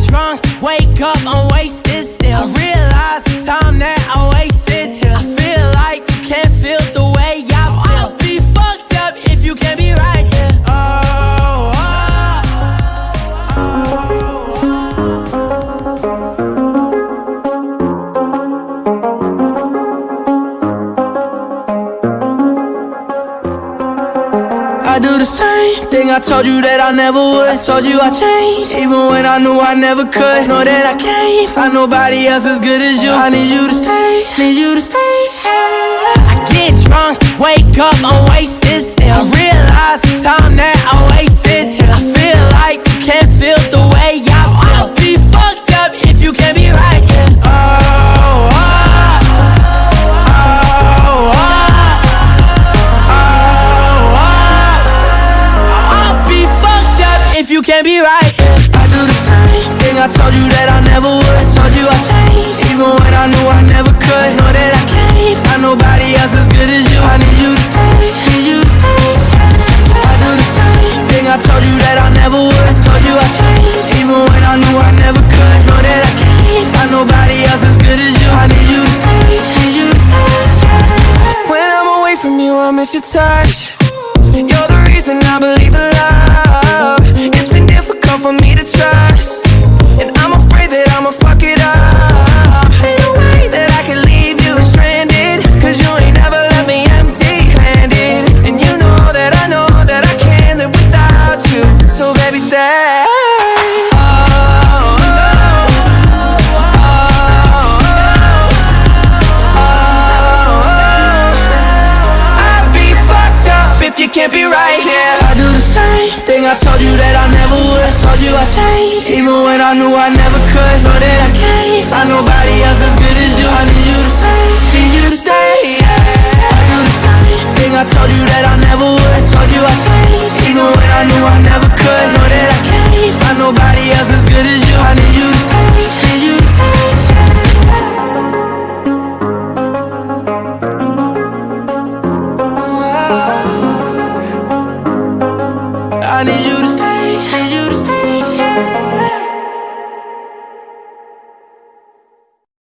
drunk, wake up, I'm wasted still. I realize the time that I wasted here. I feel like you can't feel the way I feel. I'll be fucked up if you can't be right here. I do the same thing I told you that I never would. I told you I changed, even when I knew I never could. Know that I can't find nobody else as good as you. I need you to stay, need you to stay. I get drunk, wake up, I'm wasted still. I realize the time that I wasted here. I feel like you can't feel the way I feel. I'll be fucked up if you can't be right here. If you can't be right, I do the same thing I told you that I never would. I told you I changed, even when I knew I never could. Know that I can't find nobody else as good as you. I need you to stay, need you to stay. I do the same thing I told you that I never would. I told you I changed, even when I knew I never could. Know that I can't find nobody else as good as you. I need you to stay, need you to stay. When I'm away from you, I miss your touch. You're the reason I believe in love. It's been difficult for me to trust, and I'm afraid that I'ma fuck it up. Ain't no way that I can leave you stranded, cause you ain't never left me empty-handed. And you know that I can't live without you. So baby, stay. You can't be right here. I do the same thing I told you that I never would. I told you I changed, even when I knew I never could. Know that I can't find nobody else as good as you. I need you to stay, need you to stay. I do the same thing I told you that I never would. I told you I changed, even when I knew I never could. Know that I can't find nobody else as good as you. I need you to stay, need you to stay. I need you.